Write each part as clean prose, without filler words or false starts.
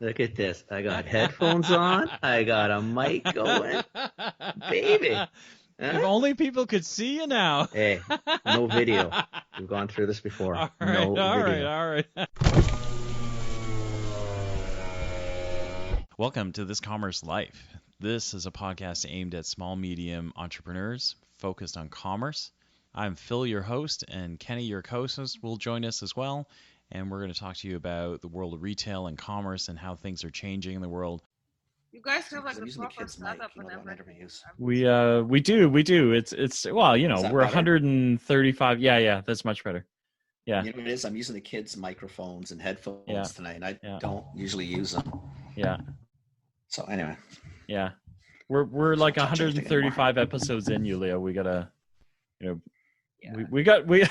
Look at this. I got headphones on. I got a mic going. Baby. If Huh? only people could see you now. Hey, no video. We've gone through this before. All right, No all right, video. all right. Welcome to This Commerce Life. This is a podcast aimed at small, medium entrepreneurs focused on commerce. I'm Phil, your host, and Kenny, your co-host, will join us as well. And we're going to talk to you about the world of retail and commerce and how things are changing in the world. You guys have like I'm a using the proper kid's mic, setup you know, and the one I never everything. use. We do. It's well, you know, Is that we're better? 135. Yeah, that's much better. Yeah. You know what it is? I'm using the kids' microphones and headphones Yeah. tonight, and I Yeah. don't usually use them. Yeah. So anyway, Yeah. We're like Don't touch anything 135 episodes in, Yulia. We gotta, you know, Yeah. we got we.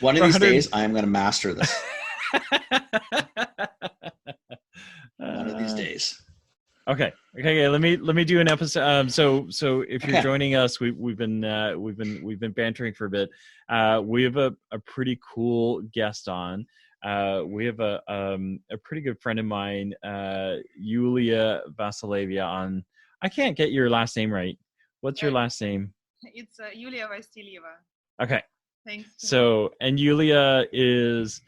one of For these 100 days I am going to master this. One of these days. Okay. Let me do an episode. So if you're Okay. joining us, we've been bantering for a bit. We have a pretty cool guest on. We have a pretty good friend of mine, Yulia Vasilyeva on. I can't get your last name right. What's your last name? It's Yulia Vasilyeva. Okay. Thanks. So, and Yulia is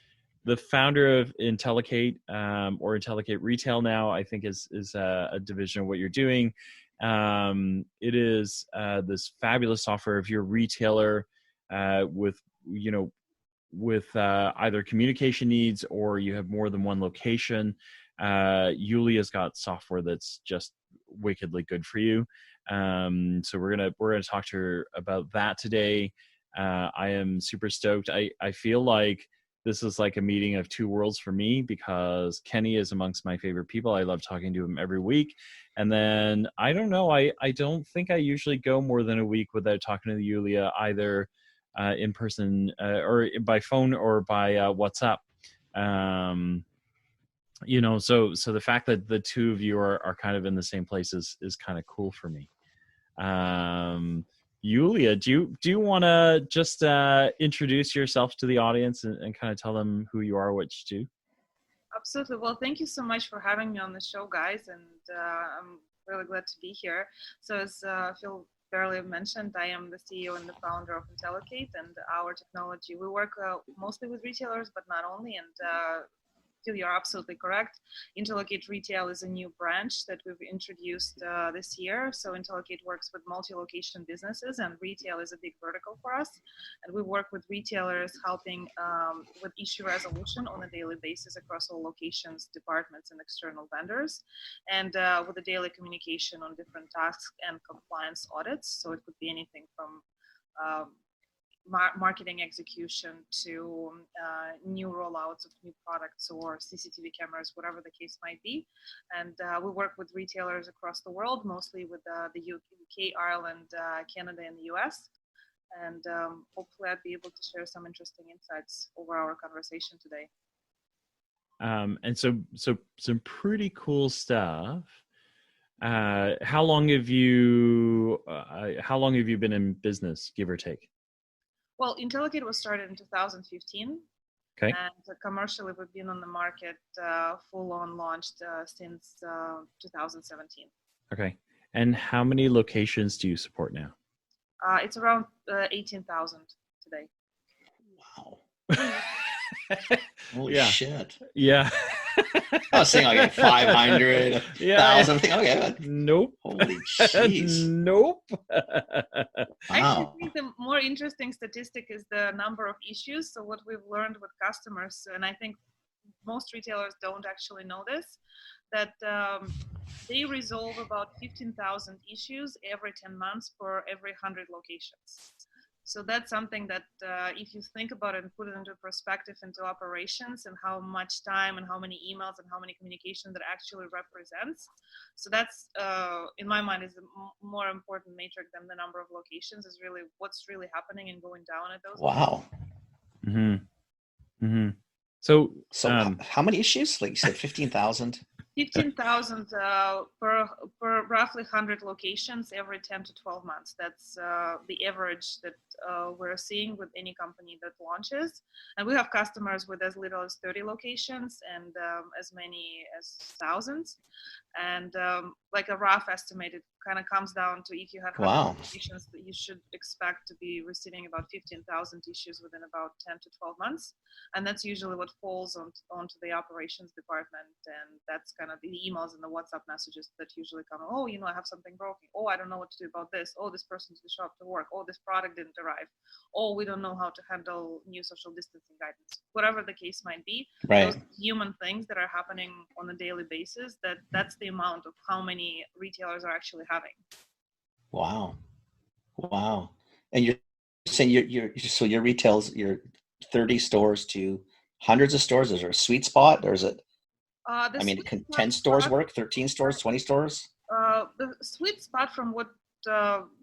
the founder of Intelocate, or Intelocate Retail now, I think is a division of what you're doing. It is this fabulous software if you're a retailer with either communication needs or you have more than one location. Yulia's got software that's just wickedly good for you. So we're gonna talk to her about that today. I am super stoked. I feel like this is like a meeting of two worlds for me because Kenny is amongst my favorite people. I love talking to him every week. And then I don't know, I don't think I usually go more than a week without talking to Yulia, either in person or by phone or by WhatsApp. So the fact that the two of you are kind of in the same place is kind of cool for me. Yulia, do you want to just introduce yourself to the audience and kind of tell them who you are, what you do? Absolutely. Well, thank you so much for having me on the show, guys, and I'm really glad to be here. So as Phil barely mentioned, I am the CEO and the founder of Intelocate, and our technology. We work mostly with retailers, but not only. And Phil, you're absolutely correct. Intelocate Retail is a new branch that we've introduced this year. So Intelocate works with multi-location businesses, and retail is a big vertical for us. And we work with retailers helping with issue resolution on a daily basis across all locations, departments, and external vendors, and with the daily communication on different tasks and compliance audits. So it could be anything from marketing execution to new rollouts of new products or CCTV cameras, whatever the case might be. And we work with retailers across the world, mostly with the UK, Ireland, Canada, and the US. And hopefully I'd be able to share some interesting insights over our conversation today. And so some pretty cool stuff. How long have you been in business, give or take? Well, Intelocate was started in 2015. Okay. And commercially, we've been on the market full-on launched since 2017. Okay. And how many locations do you support now? It's around 18,000 today. Wow. Holy Yeah. shit. Yeah. I was saying like 500, 1,000. Okay. Nope. Holy jeez. Nope. I Wow. think the more interesting statistic is the number of issues. So what we've learned with customers, and I think most retailers don't actually know this, that they resolve about 15,000 issues every 10 months for every 100 locations. So that's something that if you think about it and put it into perspective into operations and how much time and how many emails and how many communications that actually represents. So that's, in my mind, is a more important metric than the number of locations, is really what's really happening and going down at those. Wow. Mm-hmm. Mm-hmm. So how many issues? Like you said, 15,000? 15,000 per roughly 100 locations every 10 to 12 months. That's the average that we're seeing with any company that launches. And we have customers with as little as 30 locations and as many as thousands. And like a rough estimate, it kind of comes down to if you have 100 locations, that you should expect to be receiving about 15,000 issues within about 10 to 12 months. And that's usually what falls onto the operations department. And that's kind of the emails and the WhatsApp messages that usually come. Oh, I have something broken. Oh, I don't know what to do about this. Oh, this person didn't show up to work. Oh, this product didn't arrive. Oh, we don't know how to handle new social distancing guidance. Whatever the case might be, those human things that are happening on a daily basis, that's the amount of how many retailers are actually having. Wow. And you're saying your retail's, your 30 stores to hundreds of stores. Is there a sweet spot, or is it? Can 10 stores work? 13 stores? 20 stores? The sweet spot, from what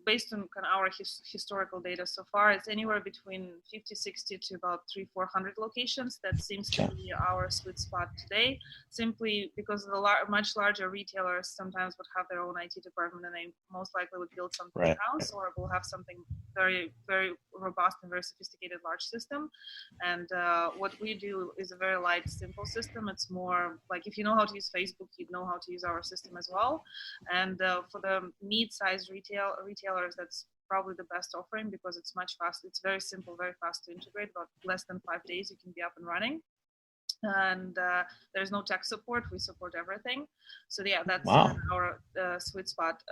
based on kind of our historical data so far, it's anywhere between 50, 60 to about 300-400 locations. That seems to be our sweet spot today, simply because the much larger retailers sometimes would have their own IT department, and they most likely would build something in-house, or will have something very, very robust and very sophisticated large system. And what we do is a very light, simple system. It's more like, if you know how to use Facebook, you'd know how to use our system as well. And for the mid-sized retailers, that's probably the best offering, because it's much faster. It's very simple, very fast to integrate. About less than 5 days, you can be up and running. And there's no tech support. We support everything. So yeah, that's our sweet spot.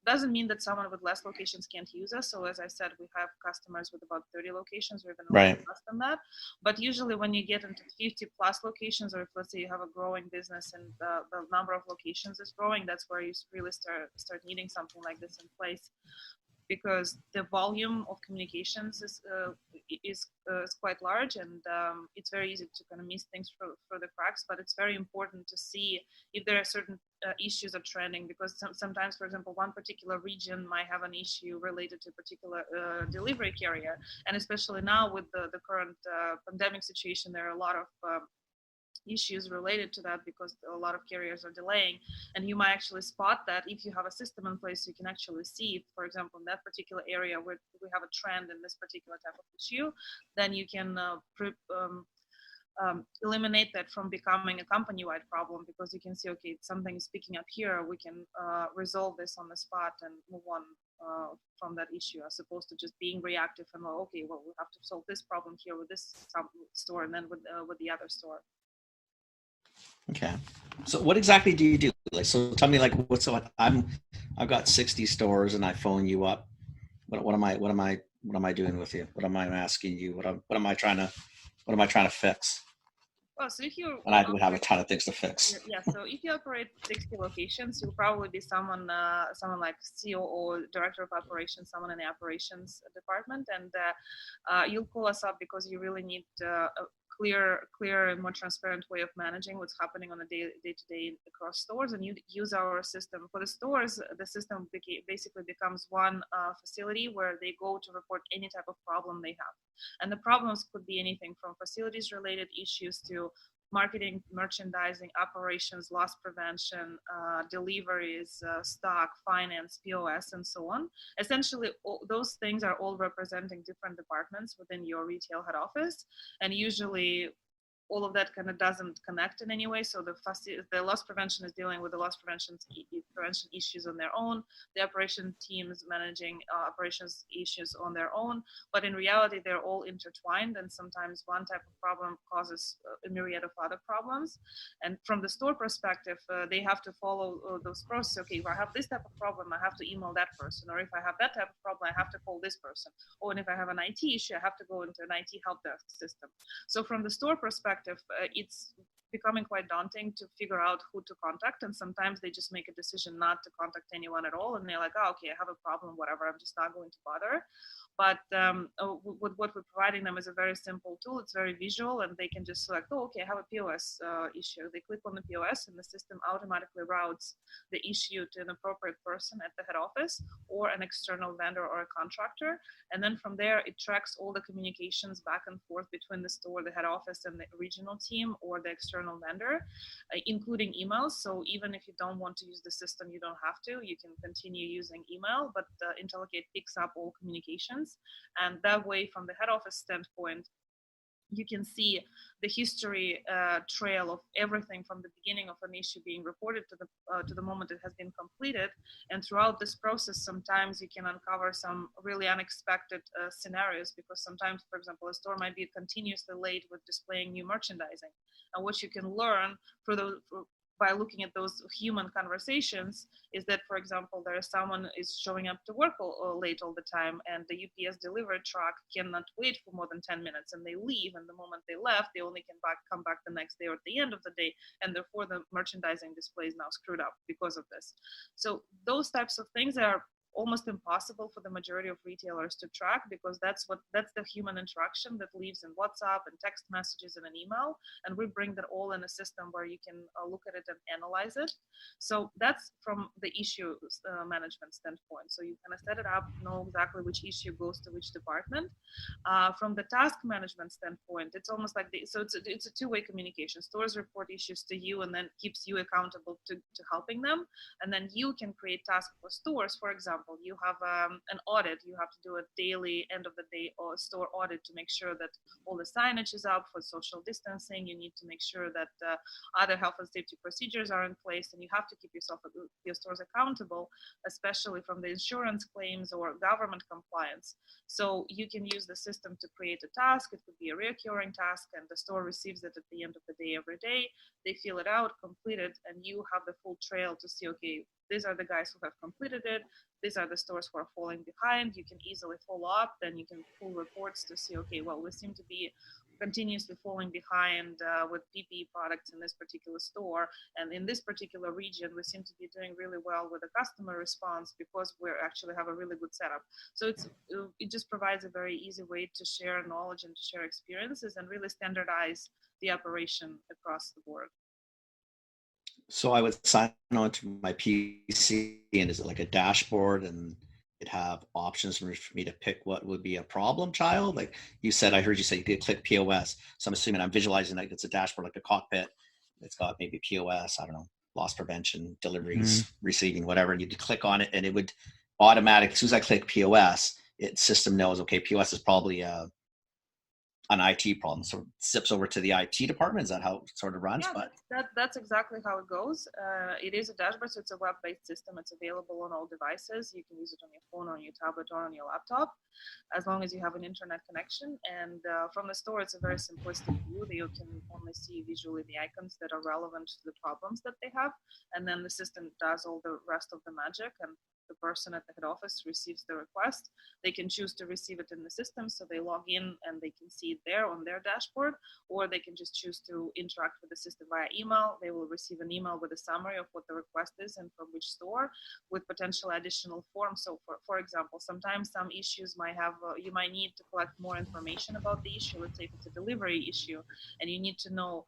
Doesn't mean that someone with less locations can't use us. So as I said, we have customers with about 30 locations, or even less than that. But usually when you get into 50 plus locations, or if let's say you have a growing business and the number of locations is growing, that's where you really start needing something like this in place. Because the volume of communications is quite large, and it's very easy to kind of miss things for the cracks. But it's very important to see if there are certain issues are trending, because sometimes, for example, one particular region might have an issue related to a particular delivery carrier, and especially now with the current pandemic situation, there are a lot of issues related to that, because a lot of carriers are delaying, and you might actually spot that if you have a system in place. You can actually see, for example, in that particular area where we have a trend in this particular type of issue, then you can eliminate that from becoming a company-wide problem, because you can see, okay, something is picking up here, we can resolve this on the spot and move on from that issue, as opposed to just being reactive and we have to solve this problem here with this store, and then with the other store. Okay. So what exactly do you do? So tell me, I've got 60 stores and I phone you up. What am I doing with you? What am I asking you? What am I trying to fix? Well, so if you I would have a ton of things to fix. Yeah. So if you operate 60 locations, you'll probably be someone like COO, director of operations, someone in the operations department, and you'll call us up because you really need a clear and more transparent way of managing what's happening on a day-to-day across stores. And you use our system. For the stores, the system basically becomes one facility where they go to report any type of problem they have. And the problems could be anything from facilities related issues to marketing, merchandising, operations, loss prevention, deliveries, stock, finance, POS, and so on. Essentially, those things are all representing different departments within your retail head office. And usually, all of that kind of doesn't connect in any way. So the loss prevention is dealing with the loss prevention issues on their own. The operation teams managing operations issues on their own. But in reality, they're all intertwined. And sometimes one type of problem causes a myriad of other problems. And from the store perspective, they have to follow those processes. Okay, if I have this type of problem, I have to email that person. Or if I have that type of problem, I have to call this person. Or if I have an IT issue, I have to go into an IT help desk system. So from the store perspective, it's becoming quite daunting to figure out who to contact, and sometimes they just make a decision not to contact anyone at all, and they're like, oh, okay, I have a problem, whatever, I'm just not going to bother. But what we're providing them is a very simple tool. It's very visual, and they can just select, oh, okay, I have a POS issue. They click on the POS, and the system automatically routes the issue to an appropriate person at the head office or an external vendor or a contractor. And then from there, it tracks all the communications back and forth between the store, the head office, and the regional team or the external external vendor, including emails. So even if you don't want to use the system, you don't have to. You can continue using email, but Intelocate picks up all communications. And that way, from the head office standpoint, you can see the history trail of everything from the beginning of an issue being reported to the moment it has been completed. And throughout this process, sometimes you can uncover some really unexpected scenarios, because sometimes, for example, a store might be continuously late with displaying new merchandising. And what you can learn by looking at those human conversations is that, for example, there is someone is showing up to work late all the time, and the UPS delivery truck cannot wait for more than 10 minutes, and they leave, and the moment they left, they only can come back the next day or at the end of the day, and therefore the merchandising display is now screwed up because of this. So those types of things are almost impossible for the majority of retailers to track, because that's the human interaction that lives in WhatsApp and text messages and an email, and we bring that all in a system where you can look at it and analyze it. So that's from the issue management standpoint. So you kind of set it up, know exactly which issue goes to which department. From the task management standpoint, it's almost like it's a two-way communication. Stores report issues to you and then keeps you accountable to helping them, and then you can create tasks for stores. For example, you have an audit. You have to do a daily end of the day or store audit to make sure that all the signage is up for social distancing. You need to make sure that other health and safety procedures are in place, and you have to keep your stores accountable, especially from the insurance claims or government compliance. So you can use the system to create a task. It could be a recurring task, and the store receives it at the end of the day every day. They fill it out, complete it, and you have the full trail to see, okay, these are the guys who have completed it. These are the stores who are falling behind. You can easily follow up. Then you can pull reports to see, okay, well, we seem to be continuously falling behind with PPE products in this particular store. And in this particular region, we seem to be doing really well with the customer response because we actually have a really good setup. So it just provides a very easy way to share knowledge and to share experiences and really standardize the operation across the board. So I would sign on to my PC, and is it like a dashboard, and it have options for me to pick what would be a problem child? Like you said, I heard you say you could click POS. So I'm assuming I'm visualizing like it's a dashboard, like a cockpit. It's got maybe POS, I don't know, loss prevention, deliveries, receiving, whatever. And you'd click on it, and it would automatically, as soon as I click POS, system knows, okay, POS is probably an IT problem, so it zips over to the IT department. Is that how it sort of runs? Yeah, but that's exactly how it goes. It is a dashboard, so it's a web-based system. It's available on all devices. You can use it on your phone, on your tablet, or on your laptop, as long as you have an internet connection. And from the store, it's a very simplistic view that you can only see visually the icons that are relevant to the problems that they have, and then the system does all the rest of the magic. And the person at the head office receives the request. They can choose to receive it in the system, so they log in and they can see it there on their dashboard, or they can just choose to interact with the system via email. They will receive an email with a summary of what the request is and from which store, with potential additional forms. So for example, sometimes some issues might have, you might need to collect more information about the issue. Let's say if it's a delivery issue and you need to know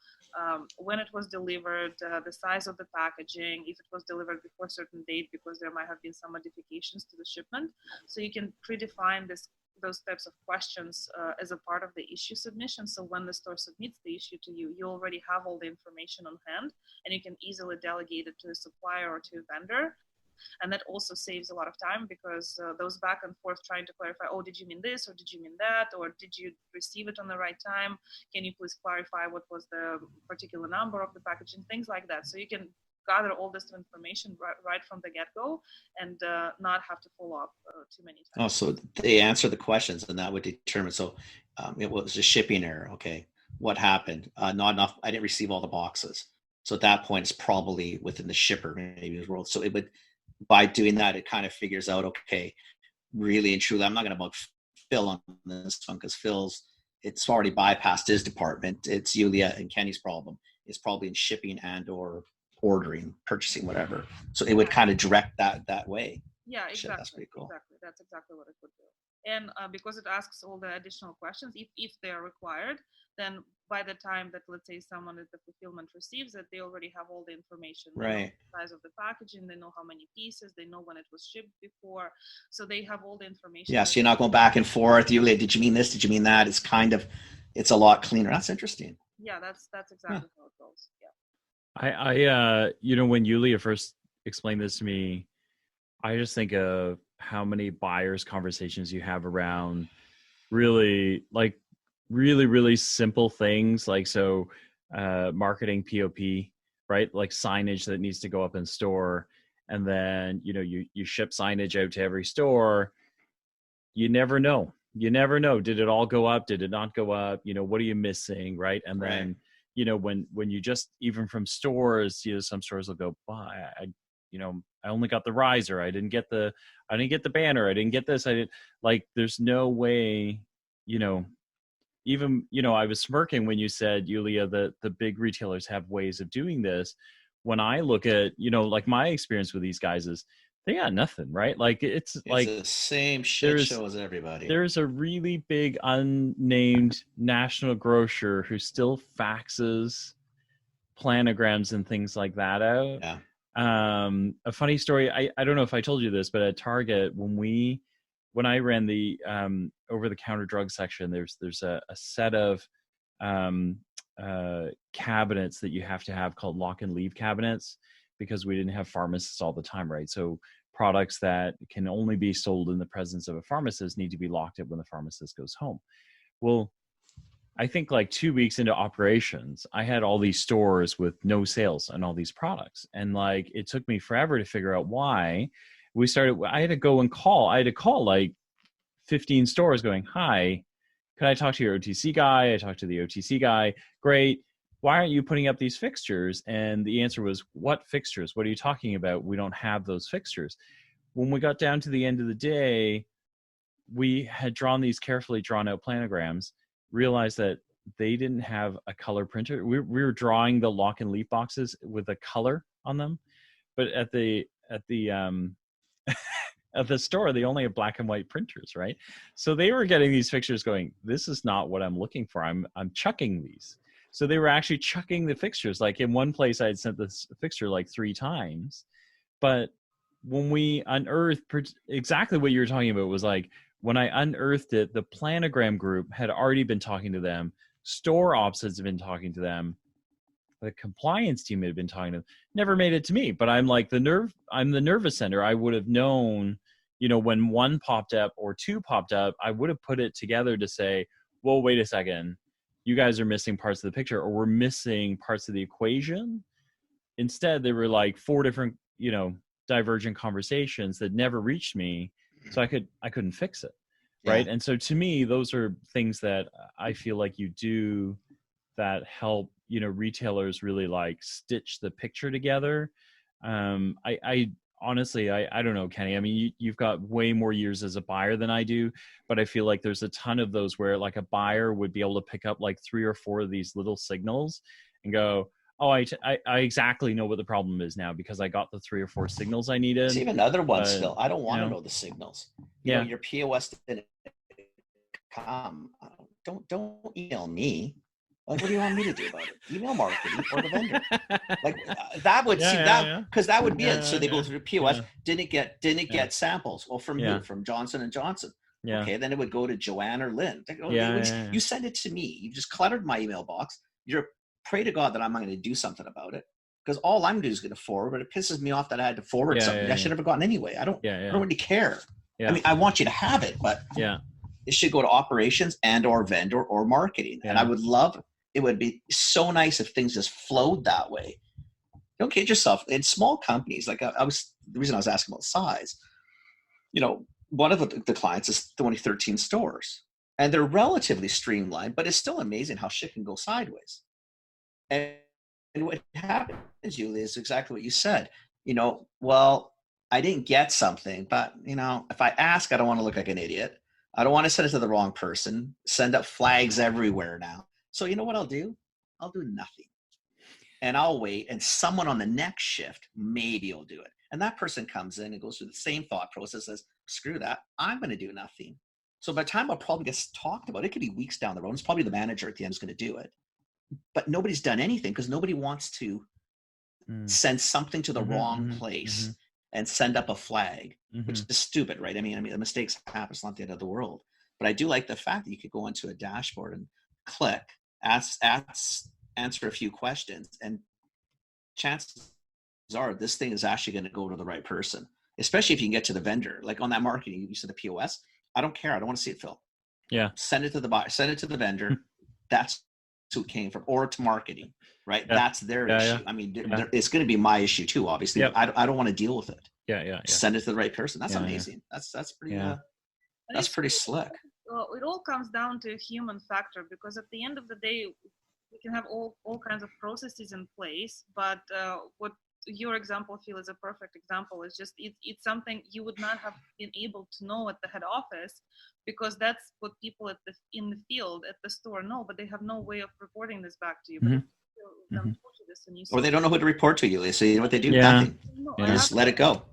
when it was delivered, the size of the packaging, if it was delivered before a certain date, because there might have been some modifications to the shipment. So you can predefine those types of questions as a part of the issue submission. So when the store submits the issue to you, you already have all the information on hand, and you can easily delegate it to a supplier or to a vendor. And that also saves a lot of time, because those back and forth trying to clarify, oh, did you mean this, or did you mean that, or did you receive it on the right time? Can you please clarify what was the particular number of the packaging, things like that. So you can gather all this information right from the get-go and not have to follow up too many times. Oh, so they answer the questions, and that would determine. So it was a shipping error. Okay, what happened? Not enough. I didn't receive all the boxes. So at that point, it's probably within the shipper, maybe as well. So it would, by doing that, it kind of figures out, okay, really and truly, I'm not going to bug Phil on this one, because it's already bypassed his department. It's Yulia and Kenny's problem. It's probably in shipping and or ordering, purchasing, whatever. So it would kind of direct that way. Yeah, exactly. Shit, that's pretty cool. Exactly. That's exactly what it would do. And because it asks all the additional questions, if they're required, then by the time that, let's say, someone at the fulfillment receives it, they already have all the information. They know the size of the packaging, they know how many pieces, they know when it was shipped before. So they have all the information. Yeah, so you're not going back and forth. Yulia, did you mean this? Did you mean that? It's a lot cleaner. That's interesting. Yeah, that's exactly how it goes. Yeah. When Yulia first explained this to me, I just think of how many buyers conversations you have around really really simple things, like marketing POP, right? Like signage that needs to go up in store, and then you ship signage out to every store. You never know. Did it all go up? Did it not go up? What are you missing, right? And then when you just, even from stores, some stores will go, I only got the riser. I didn't get the banner. I didn't get this. I didn't, like, there's no way, even, I was smirking when you said, Yulia, that the big retailers have ways of doing this. When I look at, like my experience with these guys is they got nothing, right? Like it's like the same shit show as everybody. There's a really big unnamed national grocer who still faxes planograms and things like that out. Yeah. A funny story, I don't know if I told you this, but at Target, when I ran the over-the-counter drug section, there's a set of cabinets that you have to have called lock and leave cabinets, because we didn't have pharmacists all the time, right? So products that can only be sold in the presence of a pharmacist need to be locked up when the pharmacist goes home. Well, I think like 2 weeks into operations, I had all these stores with no sales on all these products. And like, it took me forever to figure out why. I had to call like 15 stores going, hi, can I talk to your OTC guy? I talked to the OTC guy. Great. Why aren't you putting up these fixtures? And the answer was, what fixtures? What are you talking about? We don't have those fixtures. When we got down to the end of the day, we had drawn these carefully drawn out planograms, realized that they didn't have a color printer. We were drawing the lock and leaf boxes with a color on them, but at the at the store, they only have black and white printers, right? So they were getting these fixtures going, this is not what I'm looking for. I'm chucking these. So they were actually chucking the fixtures. Like in one place, I had sent this fixture like 3 times. But when we unearthed exactly what you were talking about, was like, when I unearthed it, the planogram group had already been talking to them. Store ops had been talking to them. The compliance team had been talking to them. Never made it to me. But I'm like I'm the nervous center. I would have known, when 1 popped up or 2 popped up, I would have put it together to say, well, wait a second. You guys are missing parts of the picture, or we're missing parts of the equation. Instead, there were like 4 different, divergent conversations that never reached me. So I couldn't fix it. Right. Yeah. And so to me, those are things that I feel like you do that help, retailers really like stitch the picture together. I honestly, I don't know, Kenny. I mean, you've got way more years as a buyer than I do, but I feel like there's a ton of those where like a buyer would be able to pick up like 3 or 4 of these little signals and go, oh, I exactly know what the problem is now because I got the 3 or 4 signals I needed. There's even other ones, Phil. I don't want to know the signals. Your POS didn't come. Don't email me. Like, what do you want me to do about it? Email marketing or the vendor. Like that would because that would be it. So they go through POS. Didn't get samples. Well, from who? From Johnson and Johnson. Yeah. Okay, then it would go to Joanne or Lynn. You send it to me. You just cluttered my email box. Pray to God that I'm not going to do something about it, because all I'm doing is going to forward. But it pisses me off that I had to forward something I should have gotten anyway. I don't really care. Yeah. I mean, I want you to have it, but it should go to operations and or vendor or marketing. Yeah. And I would love. It would be so nice if things just flowed that way. Don't kid yourself. In small companies, like the reason I was asking about size, one of the clients is 13 stores, and they're relatively streamlined, but it's still amazing how shit can go sideways. And what happens, Julie, is exactly what you said. Well, I didn't get something, but if I ask, I don't want to look like an idiot. I don't want to send it to the wrong person. Send up flags everywhere now. So you know what I'll do? I'll do nothing. And I'll wait, and someone on the next shift maybe will do it. And that person comes in and goes through the same thought process, says, screw that, I'm going to do nothing. So by the time a problem gets talked about, it could be weeks down the road. It's probably the manager at the end is going to do it. But nobody's done anything because nobody wants to send something to the wrong place and send up a flag, which is stupid, right? I mean, the mistakes happen. It's not the end of the world. But I do like the fact that you could go into a dashboard and click answer a few questions, and chances are this thing is actually going to go to the right person, especially if you can get to the vendor. Like on that marketing, you said the POS, I don't care. I don't want to see it, Phil. Yeah. Send it to the buyer, send it to the vendor. That's who it came from, or to marketing, right? Yeah. That's their issue. Yeah. I mean, it's going to be my issue too, obviously. Yep. I don't want to deal with it. Yeah. Send it to the right person. That's Yeah, amazing. That's pretty, Yeah. that's pretty slick. Well, it all comes down to a human factor, because at the end of the day, we can have all kinds of processes in place, but what your example, Phil, is a perfect example. It's just it's something you would not have been able to know at the head office, because that's what people in the field at the store know, but they have no way of reporting this back to you. But if you told you this and you Or they don't know who to report to, Yulia. So you know what they do? Yeah. Nothing. I Just let it go.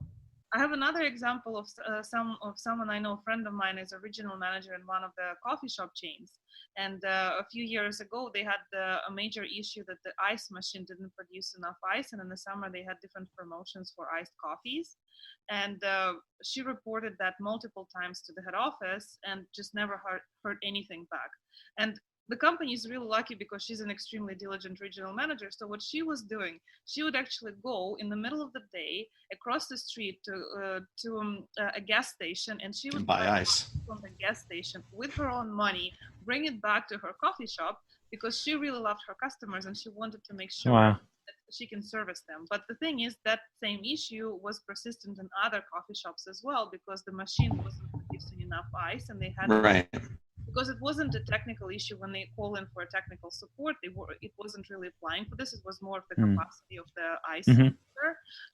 I have another example of someone I know, a friend of mine is a regional manager in one of the coffee shop chains. And a few years ago, they had a major issue that the ice machine didn't produce enough ice. And in the summer, they had different promotions for iced coffees. And she reported that multiple times to the head office and just never heard anything back. And the company is really lucky because she's an extremely diligent regional manager. So what she was doing, she would actually go in the middle of the day across the street to a gas station, and she would buy ice from the gas station with her own money, bring it back to her coffee shop, because she really loved her customers and she wanted to make sure that she can service them. But the thing is, that same issue was persistent in other coffee shops as well, because the machine wasn't producing enough ice, and they had because it wasn't a technical issue. When they call in for technical support, it wasn't really applying for this. It was more of the capacity of the ice.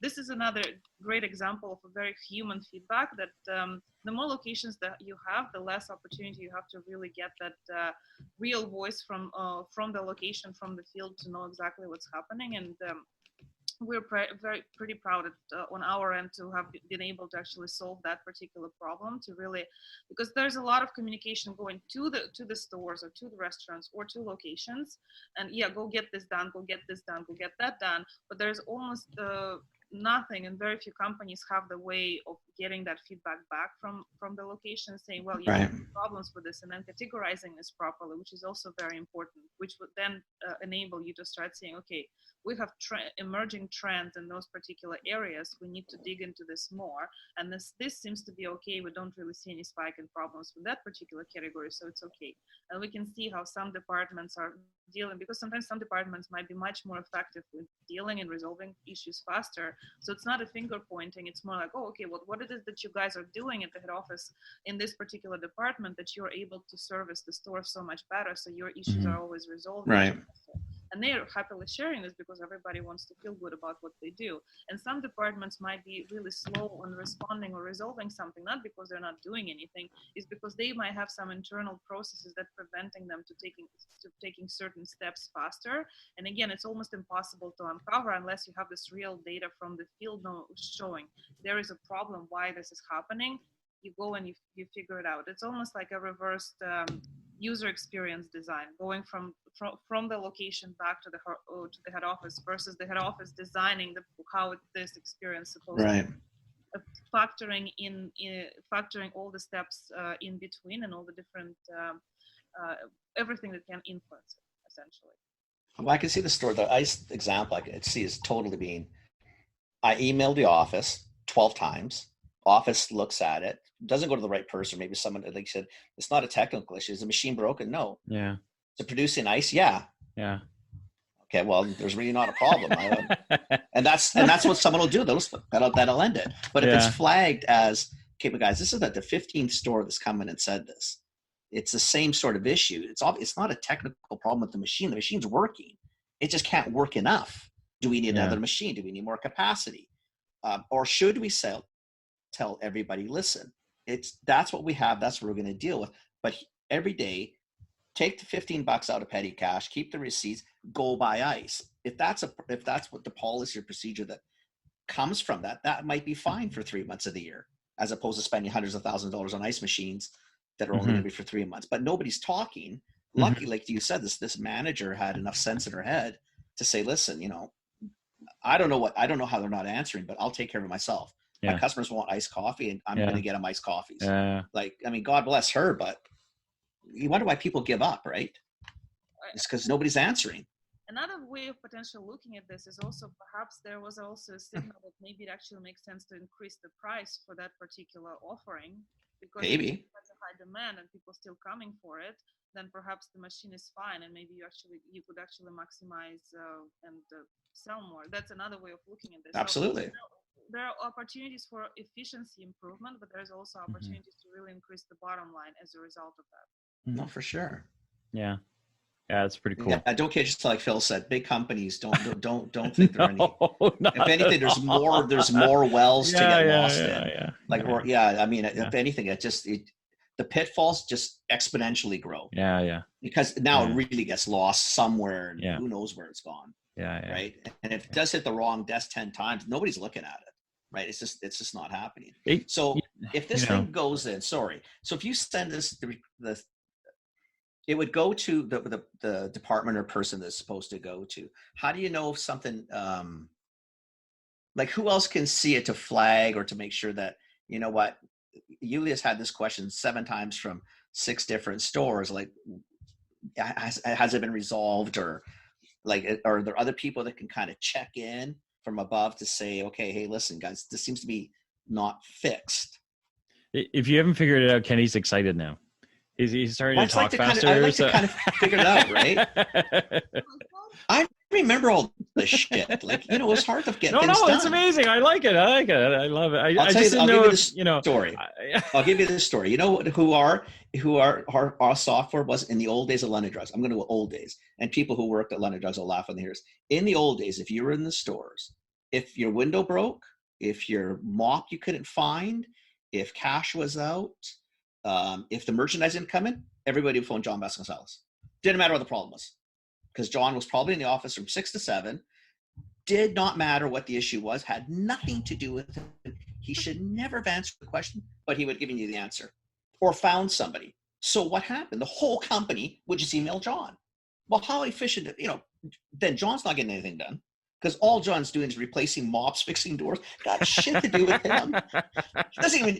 This is another great example of a very human feedback, that the more locations that you have, the less opportunity you have to really get that real voice from the location, from the field, to know exactly what's happening. And we're pretty proud on our end to have been able to actually solve that particular problem, to really, because there's a lot of communication going to the stores or to the restaurants or to locations, and go get this done, go get this done, go get that done, but there's almost nothing, and very few companies have the way of getting that feedback back from the location, saying, well, you have problems with this, and then categorizing this properly, which is also very important, which would then enable you to start saying, okay, we have emerging trends in those particular areas, we need to dig into this more, and this seems to be okay, we don't really see any spike in problems with that particular category, so it's okay. And we can see how some departments are dealing, because sometimes some departments might be much more effective with dealing and resolving issues faster. So it's not a finger pointing, it's more like, oh, okay, well, what it is that you guys are doing at the head office in this particular department that you're able to service the store so much better, so your issues are always resolved. And they're happily sharing this because everybody wants to feel good about what they do. And some departments might be really slow on responding or resolving something, not because they're not doing anything, is because they might have some internal processes that preventing them to taking certain steps faster. And again, it's almost impossible to uncover unless you have this real data from the field showing there is a problem, why this is happening. You go and you figure it out. It's almost like a reversed user experience design, going from the location back to the head office, versus the head office designing how this experience is supposed to be, factoring all the steps in between and all the different everything that can influence it, essentially. Well, I can see the store. The ice example I can see is totally being. I emailed the office 12 times. Office looks at it, doesn't go to the right person. Maybe someone, like you said, it's not a technical issue. Is the machine broken? No. Yeah. Is it producing ice? Yeah. Yeah. Okay. Well, there's really not a problem. and that's what someone will do. That'll end it. But if it's flagged as, okay, but guys, this is the 15th store that's come in and said this. It's the same sort of issue. It's not a technical problem with the machine. The machine's working. It just can't work enough. Do we need another machine? Do we need more capacity? Or should we tell everybody, listen, that's what we have, that's what we're going to deal with. But every day, take the $15 out of petty cash, keep the receipts, go buy ice. If that's what the policy or procedure that comes from that might be fine for 3 months of the year, as opposed to spending hundreds of thousands of dollars on ice machines that are only going to be for 3 months. But nobody's talking. Lucky, like you said, this manager had enough sense in her head to say, listen, I don't know how they're not answering, but I'll take care of it myself. My customers want iced coffee, and I'm going to get them iced coffees. Yeah. Like, I mean, God bless her, but you wonder why people give up, right? It's because nobody's answering. Another way of potentially looking at this is also perhaps there was also a signal that maybe it actually makes sense to increase the price for that particular offering, because Maybe. if there's a high demand and people still coming for it, then perhaps the machine is fine, and maybe you could actually maximize and sell more. That's another way of looking at this. Absolutely. So, there are opportunities for efficiency improvement, but there's also opportunities to really increase the bottom line as a result of that. No, for sure. Yeah. Yeah, it's pretty cool. Yeah, don't get just like Phil said. Big companies don't think there are any. No, If anything, there's more wells to get lost in. I mean, if anything, the pitfalls just exponentially grow. Yeah. Because now it really gets lost somewhere, and who knows where it's gone. Yeah. Right. And if it does hit the wrong desk 10 times, nobody's looking at it. Right. It's just not happening. So if this thing goes in, so if you send this it would go to the department or person that's supposed to go to. How do you know if something like who else can see it to flag or to make sure that, you know what, Yulia's had this question 7 times from 6 different stores. Like, has it been resolved, or like, are there other people that can kind of check in from above to say, okay, hey, listen, guys, this seems to be not fixed. If you haven't figured it out, Kenny's excited now. He's starting to talk faster. I'd like to kind of figure it out, right? I remember all this shit. Like, it was hard to get things done. It's amazing. I like it. I love it. I'll give you this story. You know who our software was in the old days of London Drugs? I'm going to go old days. And people who worked at London Drugs will laugh when they hear this. In the old days, if you were in the stores, if your window broke, if your mop you couldn't find, if cash was out, if the merchandise didn't come in, everybody would phone John Vasconcelos. Didn't matter what the problem was, because John was probably in the office from 6 to 7. Did not matter what the issue was, had nothing to do with it. He should never have answered the question, but he would have given you the answer or found somebody. So what happened? The whole company would just email John. Well, how efficient, then John's not getting anything done, because all John's doing is replacing mops, fixing doors. Got shit to do with him.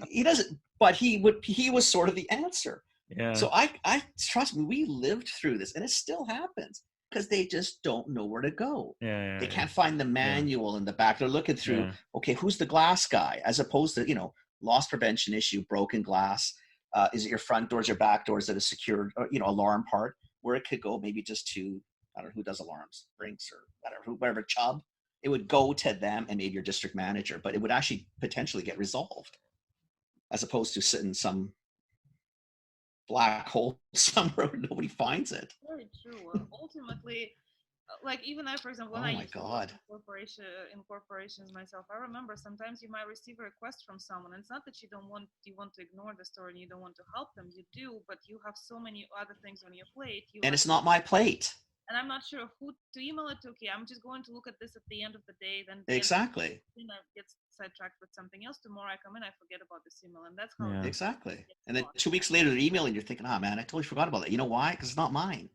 He doesn't, but he was sort of the answer. Yeah. So I trust me, we lived through this, and it still happens because they just don't know where to go. They can't find the manual in the back. They're looking through, okay, who's the glass guy? As opposed to, loss prevention issue, broken glass. Is it your front doors, your back doors that are secured, or, alarm part, where it could go maybe just to, I don't know who does alarms, Brinks or whatever, Chubb. It would go to them and maybe your district manager, but it would actually potentially get resolved, as opposed to sitting some black hole somewhere where nobody finds it. Very true. Ultimately, like even I, for example, when I used to work in corporations myself, I remember sometimes you might receive a request from someone, and it's not that you want to ignore the story and you don't want to help them. You do, but you have so many other things on your plate. And it's not my plate. And I'm not sure who to email it to. Okay, I'm just going to look at this at the end of the day. Then exactly. Then I get sidetracked with something else. Tomorrow I come in, I forget about this email, and that's how. Yeah. Exactly. And then 2 weeks later, they're emailing. You're thinking, "Oh man, I totally forgot about that." You know why? Because it's not mine,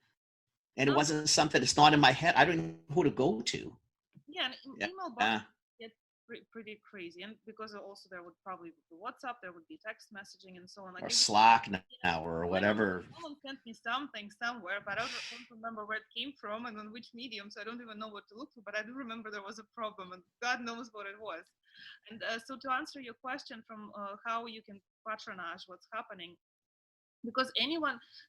and it wasn't something. It's not in my head. I don't know who to go to. Yeah, and email box get pretty crazy, and because also there would probably be WhatsApp, there would be text messaging, and so on. Like or Slack now, or whatever. Someone sent me something somewhere, but I don't remember where it came from and on which medium, so I don't even know what to look for. But I do remember there was a problem, and God knows what it was. And so to answer your question from how you can patronize what's happening, because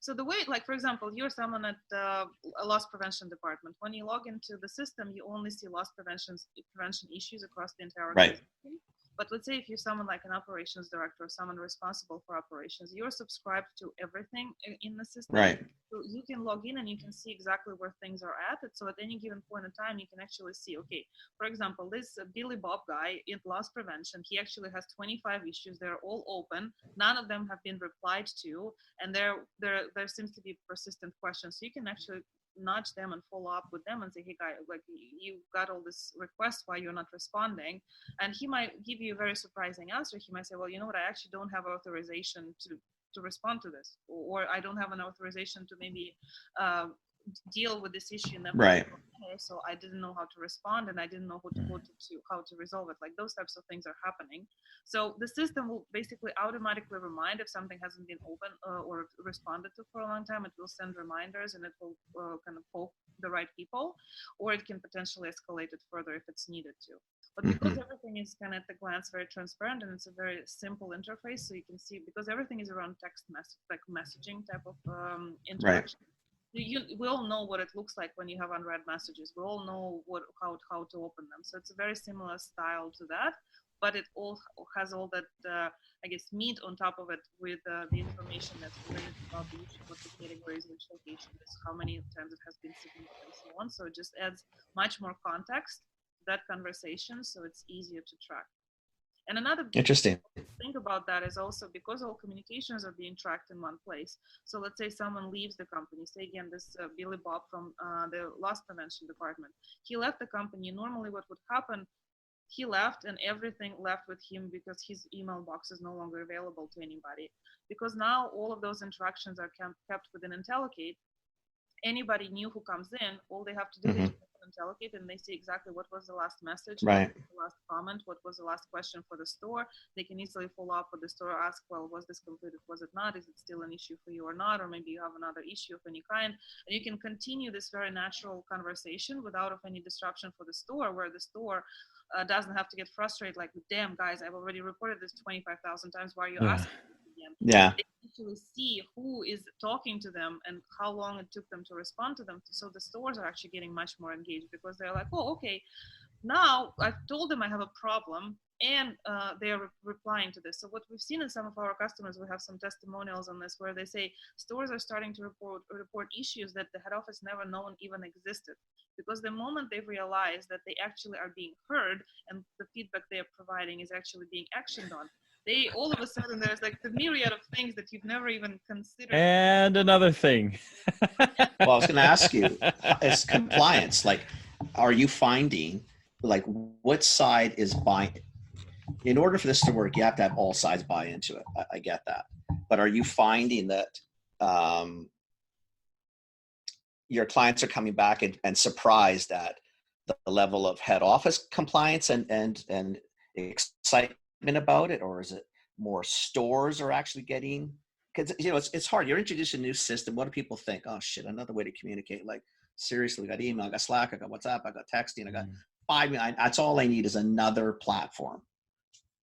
so the way, like for example, you're someone at a loss prevention department. When you log into the system, you only see loss prevention issues across the entire organization. But let's say if you're someone like an operations director or someone responsible for operations, you're subscribed to everything in the system. Right. So you can log in and you can see exactly where things are at. So at any given point in time, you can actually see, okay, for example, this Billy Bob guy in loss prevention, he actually has 25 issues. They're all open. None of them have been replied to. And there seems to be persistent questions. So you can actually nudge them and follow up with them and say, hey guy, like you got all this requests, why you're not responding? And he might give you a very surprising answer. He might say, well, you know what, I actually don't have authorization to respond to this, or I don't have an authorization to maybe deal with this issue in a Right. manner, so I didn't know how to respond, and I didn't know how to resolve it. Like those types of things are happening. So the system will basically automatically remind if something hasn't been open or responded to for a long time. It will send reminders, and it will kind of poke the right people, or it can potentially escalate it further if it's needed to. But because everything is kind of at a glance very transparent, and it's a very simple interface, so you can see, because everything is around text message, like messaging type of interaction. We all know what it looks like when you have unread messages. We all know how to open them. So it's a very similar style to that, but it all has all that I guess meat on top of it with the information that's related about the issue, what the category is, which location is, how many times it has been submitted, and so on. So it just adds much more context to that conversation, so it's easier to track. And another Interesting thing about that is also because all communications are being tracked in one place. So let's say someone leaves the company, say again, this Billy Bob from the loss prevention department. He left the company. Normally what would happen, he left and everything left with him because his email box is no longer available to anybody. Because now all of those interactions are kept within Intelocate. Anybody new who comes in, all they have to do is Intelocate, and they see exactly what was the last message, right, what was the last comment, what was the last question for the store. They can easily follow up with the store, ask, well, was this completed, was it not, is it still an issue for you or not, or maybe you have another issue of any kind, and you can continue this very natural conversation without of any disruption for the store, where the store doesn't have to get frustrated, like, damn guys, I've already reported this 25,000 times, why are you asking again? Yeah. They actually see who is talking to them and how long it took them to respond to them. So the stores are actually getting much more engaged because they're like, oh, okay, now I've told them I have a problem, and they are replying to this. So what we've seen in some of our customers, we have some testimonials on this where they say stores are starting to report issues that the head office never known even existed, because the moment they realize that they actually are being heard and the feedback they are providing is actually being actioned on, they all of a sudden there's like the myriad of things that you've never even considered. And another thing. Well, I was going to ask you, is compliance, like, are you finding, like, what side is buying? In order for this to work, you have to have all sides buy into it. I get that. But are you finding that your clients are coming back and surprised at the level of head office compliance and excitement about it? Or is it more stores are actually getting, because, you know, it's hard. You're introducing a new system. What do people think? Oh shit, another way to communicate. Like, seriously, we got email, I got Slack, I got WhatsApp, I got texting, I got 5 million. That's all I need is another platform.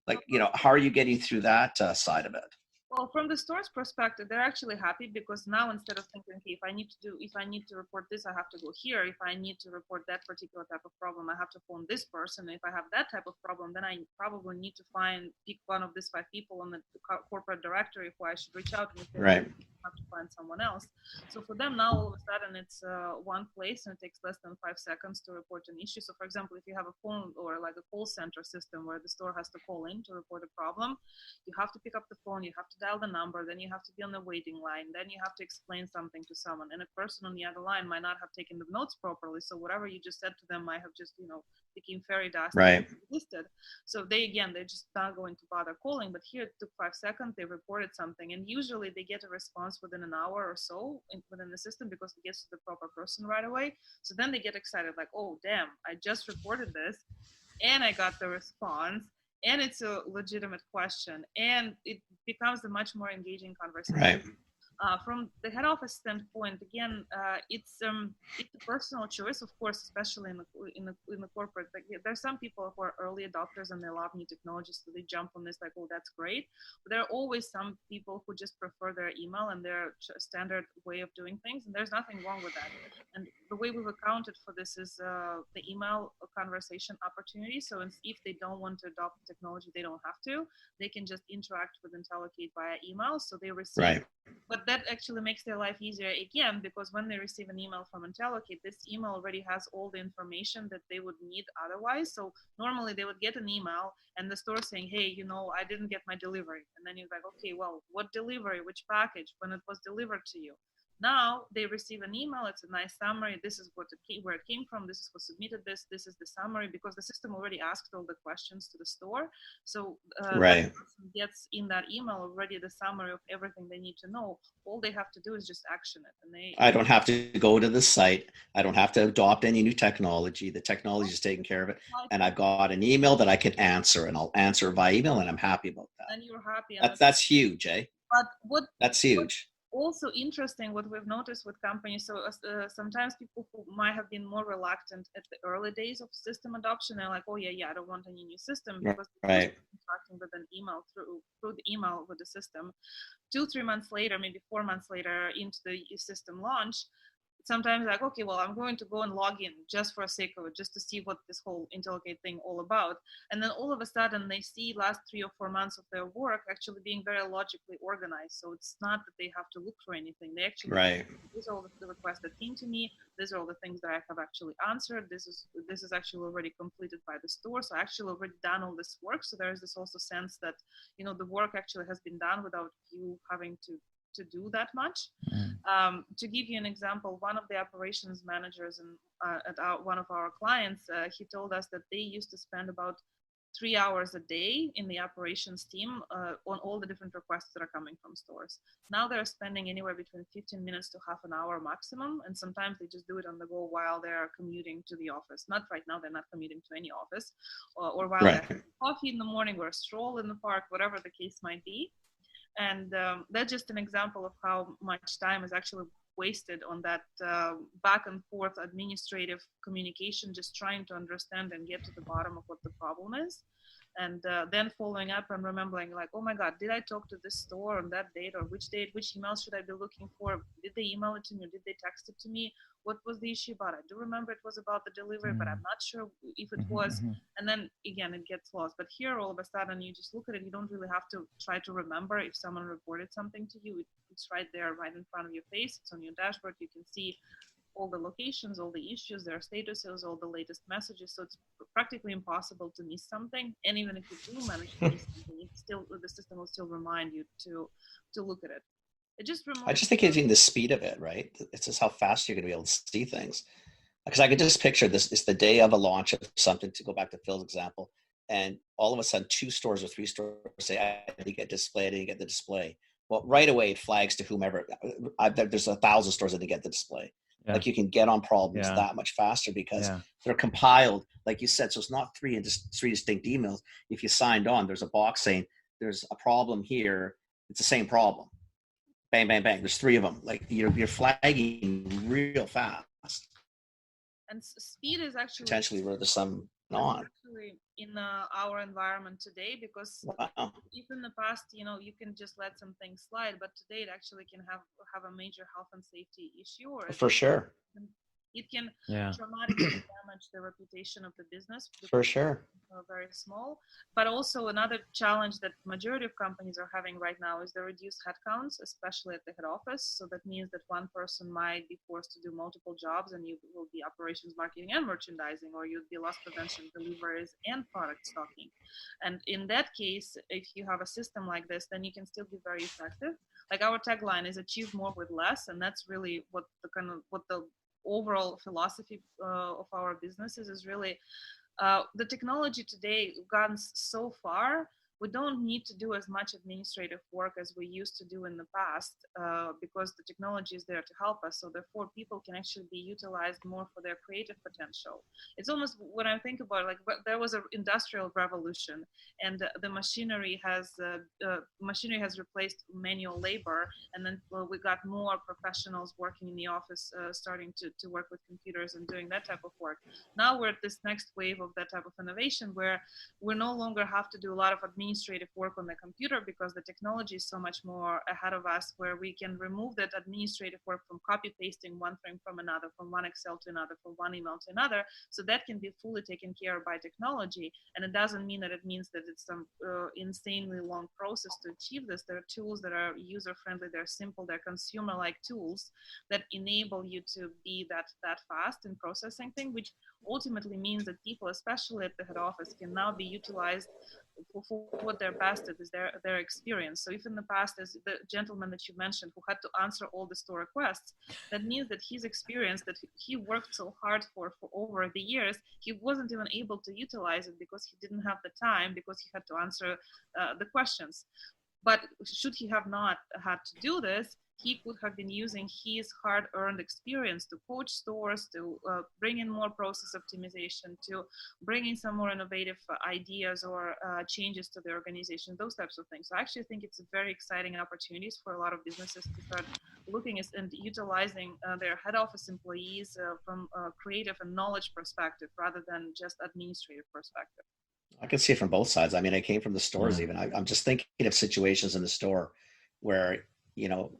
Like, you know, how are you getting through that side of it? Well, from the store's perspective, they're actually happy because now instead of thinking, okay, if I need to report this, I have to go here. If I need to report that particular type of problem, I have to phone this person. If I have that type of problem, then I probably need to pick one of these 5 people on the corporate directory who I should reach out to. Right. Have to find someone else. So for them now, all of a sudden, it's one place, and it takes less than 5 seconds to report an issue. So for example, if you have a phone or like a call center system where the store has to call in to report a problem, you have to pick up the phone, you have to dial the number, then you have to be on the waiting line, then you have to explain something to someone, and a person on the other line might not have taken the notes properly, so whatever you just said to them might have just, you know, became fairy dust. Right. Listed. So they're just not going to bother calling, but here it took 5 seconds, they reported something, and usually they get a response within an hour or so within the system because it gets to the proper person right away. So then they get excited, like, oh damn, I just reported this and I got the response, and it's a legitimate question, and it becomes a much more engaging conversation. Right. From the head office standpoint, again, it's a personal choice, of course, especially in the corporate. Like, there's some people who are early adopters and they love new technologies, so they jump on this like, oh, that's great. But there are always some people who just prefer their email and their standard way of doing things, and there's nothing wrong with that. And the way we've accounted for this is the email conversation opportunity. So if they don't want to adopt the technology, they don't have to. They can just interact with Intelocate via email, so they receive. Right. But that actually makes their life easier again, because when they receive an email from Intelocate, this email already has all the information that they would need otherwise. So normally they would get an email and the store saying, hey, you know, I didn't get my delivery. And then you're like, okay, well, what delivery, which package, when it was delivered to you? Now they receive an email. It's a nice summary. This is where it came from. This is who submitted this. This is the summary, because the system already asked all the questions to the store. So Right. that person gets in that email already the summary of everything they need to know. All they have to do is just action it, and I don't have to go to the site. I don't have to adopt any new technology. The technology is taking care of it. And I've got an email that I can answer, and I'll answer via email, and I'm happy about that. And you're happy. And That's huge, eh? But that's huge. Also interesting, what we've noticed with companies, so sometimes people who might have been more reluctant at the early days of system adoption are like, oh yeah, I don't want any new system, because right. interacting with an email through the email with the system. 2-3 months later, maybe 4 months later into the system launch, sometimes like, okay, well, I'm going to go and log in just for a sake of it, just to see what this whole Intelocate thing all about. And then all of a sudden they see last 3 or 4 months of their work actually being very logically organized. So it's not that they have to look for anything. They actually, right. These are all the requests that came to me. These are all the things that I have actually answered. This is actually already completed by the store. So I actually already done all this work. So there is this also sense that, you know, the work actually has been done without you having to do that much. To give you an example, one of the operations managers at one of our clients, he told us that they used to spend about 3 hours a day in the operations team on all the different requests that are coming from stores. Now they're spending anywhere between 15 minutes to half an hour maximum, and sometimes they just do it on the go while they're commuting to the office. Not right now, they're not commuting to any office, or while they're having coffee in the morning, or a stroll in the park, whatever the case might be. And that's just an example of how much time is actually wasted on that back and forth administrative communication, just trying to understand and get to the bottom of what the problem is. And then following up and remembering, like, oh my God, did I talk to this store on that date, or which date, which email should I be looking for? Did they email it to me, or did they text it to me? What was the issue about? I do remember it was about the delivery, but I'm not sure if it was. And then again, it gets lost. But here, all of a sudden, you just look at it. You don't really have to try to remember if someone reported something to you. It's right there, right in front of your face. It's on your dashboard. You can see all the locations, all the issues, their statuses, all the latest messages. So it's practically impossible to miss something. And even if you do manage to miss something, the system will still remind you to look at it. I just think it's in the speed of it, right? It's just how fast you're going to be able to see things. Because I could just picture this. It's the day of a launch of something, to go back to Phil's example. And all of a sudden, 2 stores or 3 stores say, I didn't get display, I didn't get the display. Well, right away, it flags to whomever. There's 1,000 stores that didn't get the display. Yeah. Like, you can get on problems that much faster because they're compiled, like you said. So it's not 3 distinct emails. If you signed on, there's a box saying there's a problem here. It's the same problem. Bang, bang, bang. There's 3 of them. Like, you're flagging real fast. And speed is actually potentially where there's some on in our environment today, because if in the past, you know, you can just let some things slide, but today it actually can have a major health and safety issue, or for sure it can dramatically damage the reputation of the business. For sure. Very small. But also another challenge that majority of companies are having right now is the reduced headcounts, especially at the head office. So that means that one person might be forced to do multiple jobs, and you will be operations, marketing, and merchandising, or you'd be loss prevention, deliveries, and product stocking. And in that case, if you have a system like this, then you can still be very effective. Like, our tagline is achieve more with less, and that's really what the overall philosophy of our businesses is really. The technology today gone so far, we don't need to do as much administrative work as we used to do in the past, because the technology is there to help us. So therefore, people can actually be utilized more for their creative potential. It's almost, when I think about it, like, there was an industrial revolution, and the machinery has replaced manual labor, and then we got more professionals working in the office, starting to work with computers and doing that type of work. Now we're at this next wave of that type of innovation, where we no longer have to do a lot of administrative work on the computer, because the technology is so much more ahead of us, where we can remove that administrative work from copy pasting one thing from another, from one Excel to another, from one email to another. So that can be fully taken care of by technology. And it doesn't mean that it means that it's some insanely long process to achieve this. There are tools that are user friendly, they're simple, they're consumer like tools that enable you to be that fast in processing things, which ultimately means that people, especially at the head office, can now be utilized for what their past is their experience. So if in the past, as the gentleman that you mentioned who had to answer all the store requests, that means that his experience that he worked so hard for over the years, he wasn't even able to utilize it because he didn't have the time, because he had to answer the questions. But should he have not had to do this, he could have been using his hard-earned experience to coach stores, to bring in more process optimization, to bring in some more innovative ideas or changes to the organization, those types of things. So I actually think it's a very exciting opportunities for a lot of businesses to start looking at and utilizing their head office employees from a creative and knowledge perspective rather than just administrative perspective. I can see it from both sides. I mean, I came from the stores even. I'm just thinking of situations in the store where, you know,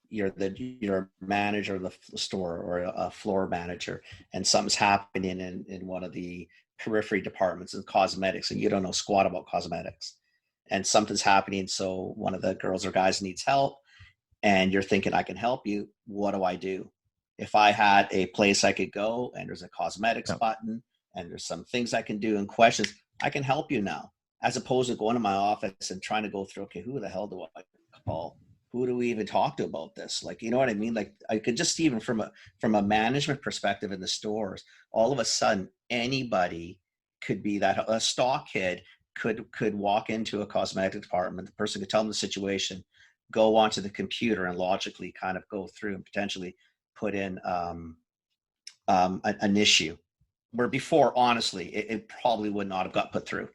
you're a manager of the store or a floor manager, and something's happening in one of the periphery departments in cosmetics, and you don't know squat about cosmetics, and something's happening. So one of the girls or guys needs help, and you're thinking, I can help you. What do I do? If I had a place I could go and there's a cosmetics button and there's some things I can do and questions, I can help you now, as opposed to going to my office and trying to go through, okay, who the hell do I call? Who do we even talk to about this? Like, you know what I mean? Like, I could just even from a management perspective in the stores, all of a sudden anybody could be that. A stock kid could walk into a cosmetic department. The person could tell them the situation, go onto the computer and logically kind of go through and potentially put in an issue where before, honestly, it probably would not have got put through,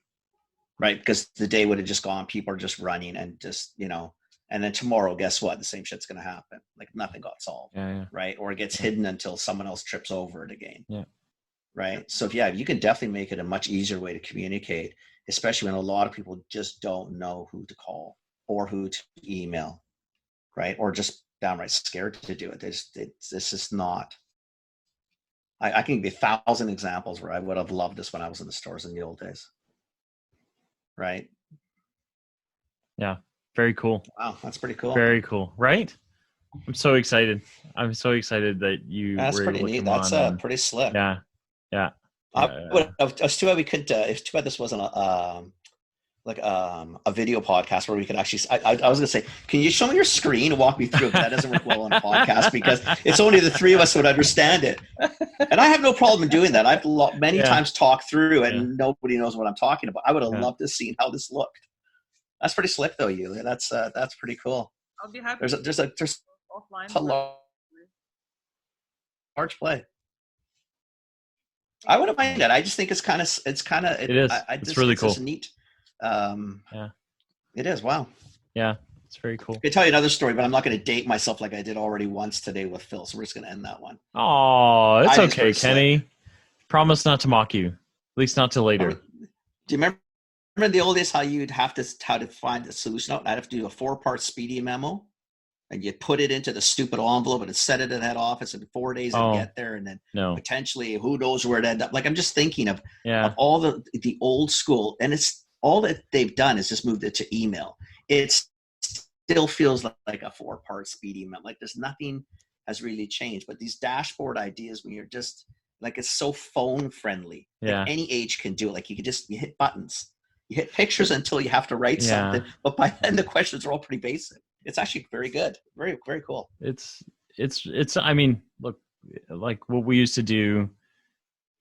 right? Because the day would have just gone, people are just running and just, you know, and then tomorrow, guess what? The same shit's going to happen. Like nothing got solved, right? Or it gets hidden until someone else trips over it again, right? So if you can definitely make it a much easier way to communicate, especially when a lot of people just don't know who to call or who to email, right? Or just downright scared to do it. This is not. I can give you 1,000 examples where I would have loved this when I was in the stores in the old days, right? Yeah. Very cool. Wow, that's pretty cool. Very cool, right? I'm so excited. I'm so excited that you. That's were pretty able to neat. come That's on pretty slick. Yeah. It's too bad we couldn't. It's too bad this wasn't a video podcast where we could actually. I was gonna say, can you show me your screen and walk me through it? But that doesn't work well on a podcast because it's only the three of us would understand it. And I have no problem in doing that. I've many times talked through it and nobody knows what I'm talking about. I would have loved to see how this looked. That's pretty slick though, Yulia. That's pretty cool. I'll be happy. There's a large play. I wouldn't mind that. I just think it is. It's really cool. It's neat. It is. Wow. Yeah, it's very cool. I could tell you another story, but I'm not going to date myself like I did already once today with Phil. So we're just going to end that one. Oh, it's okay, Kenny. Promise not to mock you. At least not till later. Do you remember in the old days how you'd have to find the solution out? I'd have to do a 4-part speedy memo, and you'd put it into the stupid envelope and set it in that office, and 4 days to get there, and then potentially who knows where it ended up. Like I'm just thinking of all the old school, and it's all that they've done is just moved it to email. It still feels like a 4-part speedy memo. Like there's nothing has really changed, but these dashboard ideas when you're just like, it's so phone friendly. Like any age can do it. Like you hit buttons. You hit pictures until you have to write something, but by then the questions are all pretty basic. It's actually very good. Very, very cool. It's, I mean, look, like what we used to do,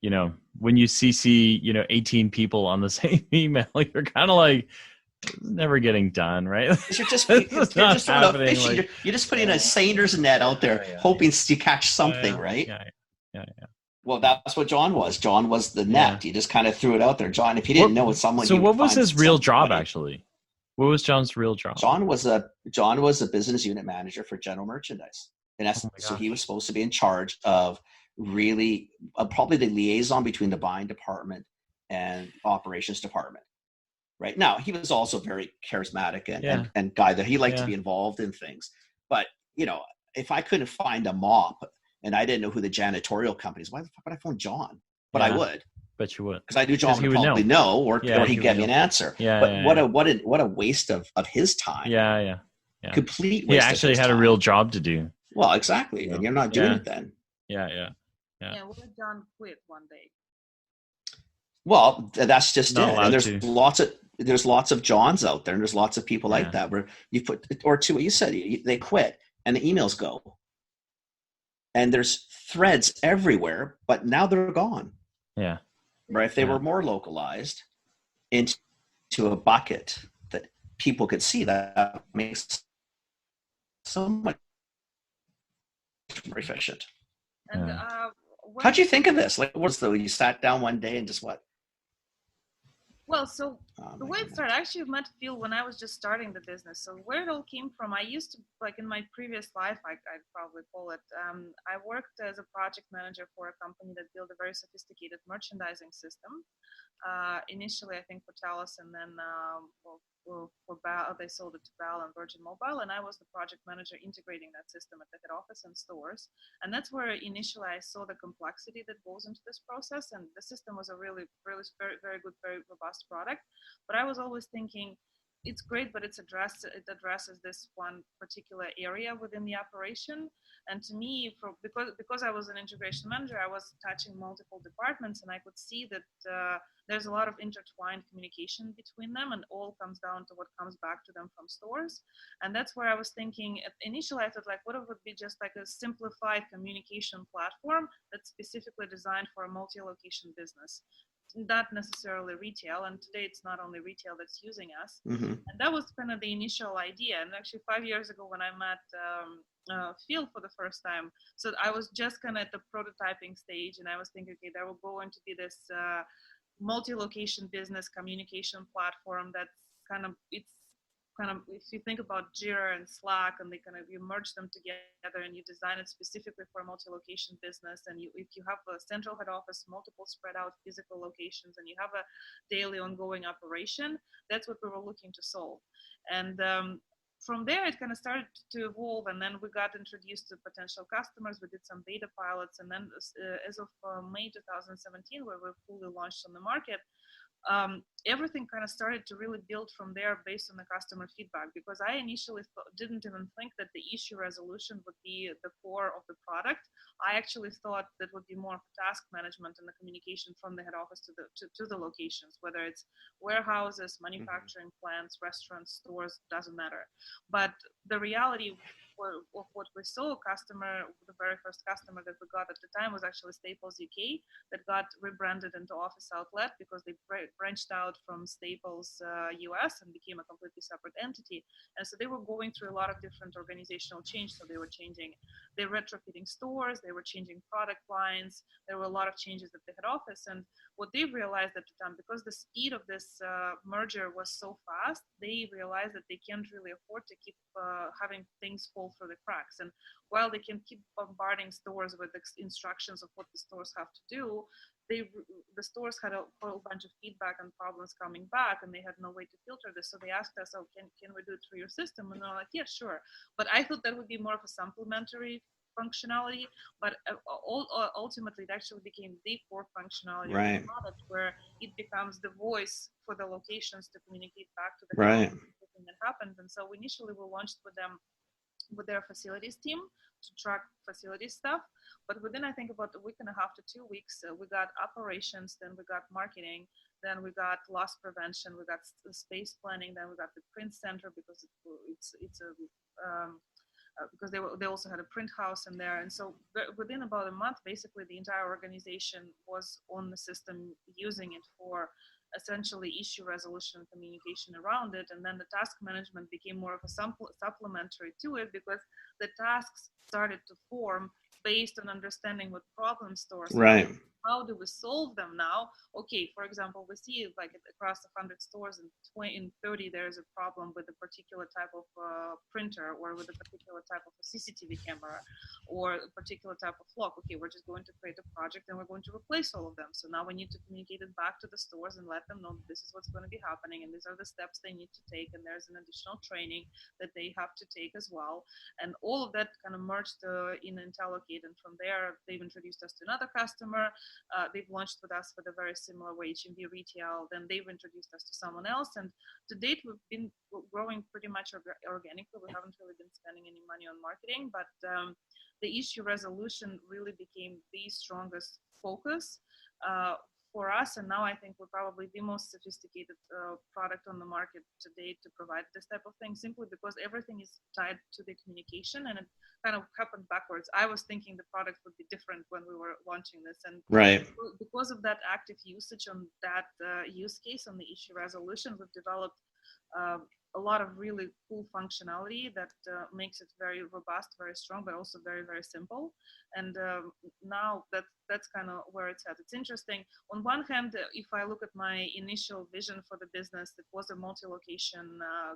you know, when you CC, 18 people on the same email, you're kind of like, never getting done, right? You're just putting a sailor's net out there, hoping you catch something, right? Yeah. Well, that's what John was. John was the net. He just kind of threw it out there. John, if you didn't know, it's someone. So, what was his real job actually? What was John's real job? John was a business unit manager for general merchandise. In essence, so he was supposed to be in charge of really probably the liaison between the buying department and operations department. Right now, he was also very charismatic and guy that he liked to be involved in things. But if I couldn't find a mop and I didn't know who the janitorial companies, why the fuck would I phone John? But I would. Bet you would. Because I knew John would probably know, or he'd get me an answer. What a waste of his time. Yeah. Complete waste. He actually had a real job to do. Well, exactly. And you're not doing it then. Yeah. We'll let John quit one day. Well, that's just it. And there's there's lots of Johns out there, and there's lots of people like Yeah. that where you put, or two, you said they quit and the emails go, and there's threads everywhere, but now they're gone. Yeah. Right? If they Yeah. were more localized into a bucket that people could see, that makes so much more efficient. And Yeah. How'd you think of this? Like, what's the, you sat down one day and just what? Well, so Oh, the my way it goodness. started, I actually met Phil when I was just starting the business. So where it all came from, I used to, like in my previous life, I'd probably call it, I worked as a project manager for a company that built a very sophisticated merchandising system. Initially, I think for Telus, and then for Bell, they sold it to Bell and Virgin Mobile, and I was the project manager integrating that system at the head office and stores. And that's where initially I saw the complexity that goes into this process. And the system was a really, really very, very good, very robust product. But I was always thinking, it's great, but it addresses this one particular area within the operation. And to me, because I was an integration manager, I was touching multiple departments, and I could see that there's a lot of intertwined communication between them, and all comes down to what comes back to them from stores. And that's where I was thinking. Initially, I thought, like, what if it would be just like a simplified communication platform that's specifically designed for a multi-location business, not necessarily retail. And today it's not only retail that's using us. Mm-hmm. And that was kind of the initial idea. And actually 5 years ago when I met Phil for the first time, so I was just kind of at the prototyping stage, and I was thinking, okay, there will going to be this multi-location business communication platform that's kind of, it's kind of, if you think about Jira and Slack, and they kind of, you merge them together and you design it specifically for a multi-location business, and if you have a central head office, multiple spread out physical locations, and you have a daily ongoing operation, that's what we were looking to solve. And from there, it kind of started to evolve, and then we got introduced to potential customers. We did some beta pilots, and then as of May 2017, where we fully launched on the market, everything kind of started to really build from there based on the customer feedback, because I initially didn't even think that the issue resolution would be the core of the product. I actually thought that would be more of task management and the communication from the head office to the locations, whether it's warehouses, manufacturing plants, restaurants, stores, doesn't matter. But the reality of what we saw, the very first customer that we got at the time was actually Staples UK, that got rebranded into Office Outlet because they branched out from Staples US and became a completely separate entity. And so they were going through a lot of different organizational change. So they were retrofitting stores, they were changing product lines, there were a lot of changes at the head office. And what they realized at the time, because the speed of this merger was so fast, they realized that they can't really afford to keep having things fall through the cracks. And while they can keep bombarding stores with instructions of what the stores have to do, the stores had a whole bunch of feedback and problems coming back, and they had no way to filter this. So they asked us, "Oh, can we do it through your system?" And they're like, "Yeah, sure." But I thought that would be more of a supplementary functionality, but ultimately it actually became the core functionality of the product, where it becomes the voice for the locations to communicate back to the everything that happened. And so initially we launched with them, with their facilities team, to track facility stuff. But within, I think, about a week and a half to 2 weeks, we got operations, then we got marketing, then we got loss prevention, we got space planning, then we got the print center, because because they also had a print house in there. And so within about a month, basically the entire organization was on the system, using it for essentially issue resolution and communication around it. And then the task management became more of a supplementary to it, because the tasks started to form based on understanding what problem stores have. How do we solve them now? Okay, for example, we see like across 100 stores in 30, there's a problem with a particular type of printer, or with a particular type of a CCTV camera, or a particular type of lock. Okay, we're just going to create a project and we're going to replace all of them. So now we need to communicate it back to the stores and let them know that this is what's going to be happening, and these are the steps they need to take, and there's an additional training that they have to take as well. And all of that kind of merged in Intelocate, and from there they've introduced us to another customer. They've launched with us with a very similar way, HMV Retail. Then they've introduced us to someone else. And to date, we've been growing pretty much organically. We haven't really been spending any money on marketing, but the issue resolution really became the strongest focus for us, and now I think we're probably the most sophisticated product on the market today to provide this type of thing, simply because everything is tied to the communication, and it kind of happened backwards. I was thinking the product would be different when we were launching this, and Right. because of that active usage on that use case on the issue resolution, we've developed a lot of really cool functionality that makes it very robust, very strong, but also very, very simple. And now that's kind of where it's at. It's interesting. On one hand, if I look at my initial vision for the business, it was a multi-location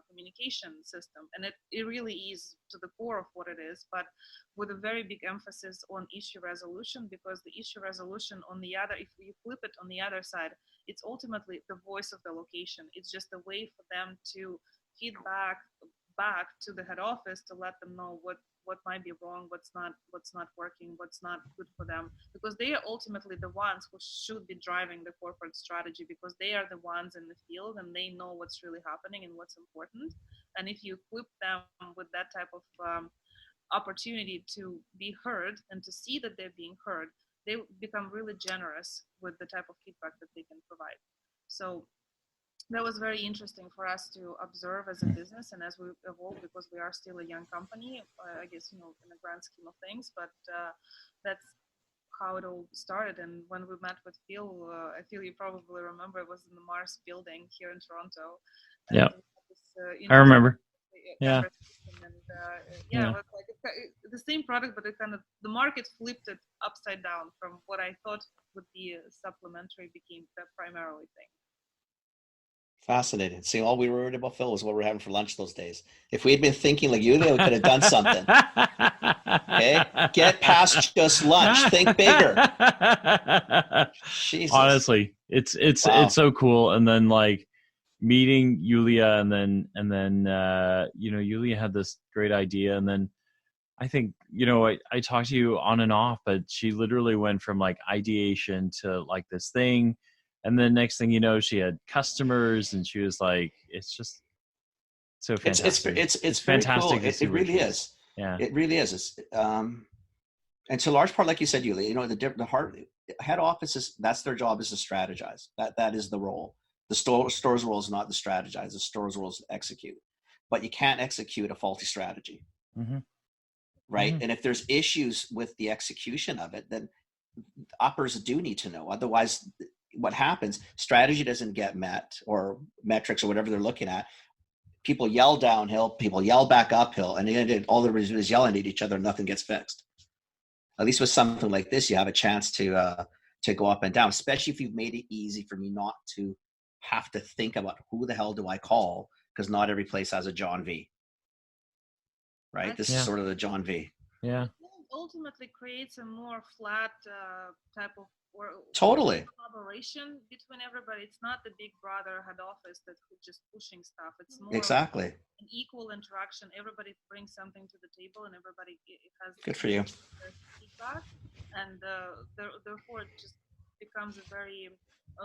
communication system, and it really is to the core of what it is, but with a very big emphasis on issue resolution, because the issue resolution on the other, if you flip it on the other side, it's ultimately the voice of the location. It's just a way for them to feedback back to the head office to let them know what might be wrong, what's not working, what's not good for them, because they are ultimately the ones who should be driving the corporate strategy, because they are the ones in the field and they know what's really happening and what's important. And if you equip them with that type of opportunity to be heard and to see that they're being heard, they become really generous with the type of feedback that they can provide. So that was very interesting for us to observe as a business and as we evolve, because we are still a young company, I guess, in the grand scheme of things, but that's how it all started. And when we met with Phil, I feel you probably remember, it was in the Mars building here in Toronto. Yeah, I remember. Yeah. And it was like the same product, but the market flipped it upside down from what I thought would be a supplementary became the primarily thing. Fascinating. See, all we were worried about, Phil, was what we were having for lunch those days. If we had been thinking like Yulia, we could have done something. Okay? Get past just lunch. Think bigger. Jesus. Honestly, it's so cool. And then like meeting Yulia, and then Yulia had this great idea, and then I think I talked to you on and off, but she literally went from like ideation to like this thing. And then next thing you know, she had customers, and she was like, "It's just so fantastic." It's fantastic. Cool. It really is. Yeah, it really is. It's, and to a large part, like you said, Yulia, the head office that's their job, is to strategize. That is the role. The store's role is not to strategize. The store's role is to execute. But you can't execute a faulty strategy, right? Mm-hmm. And if there's issues with the execution of it, then uppers do need to know. Otherwise, what happens, strategy doesn't get met, or metrics or whatever they're looking at. People yell downhill, people yell back uphill, and all they're doing is yelling at each other and nothing gets fixed. At least with something like this, you have a chance to go up and down, especially if you've made it easy for me not to have to think about who the hell do I call, because not every place has a John V. Right? This is sort of the John V. Yeah. Ultimately creates a more flat type of totally collaboration between everybody. It's not the big brother head office that's just pushing stuff. It's more exactly an equal interaction. Everybody brings something to the table, and everybody has good for you feedback, and therefore it just becomes a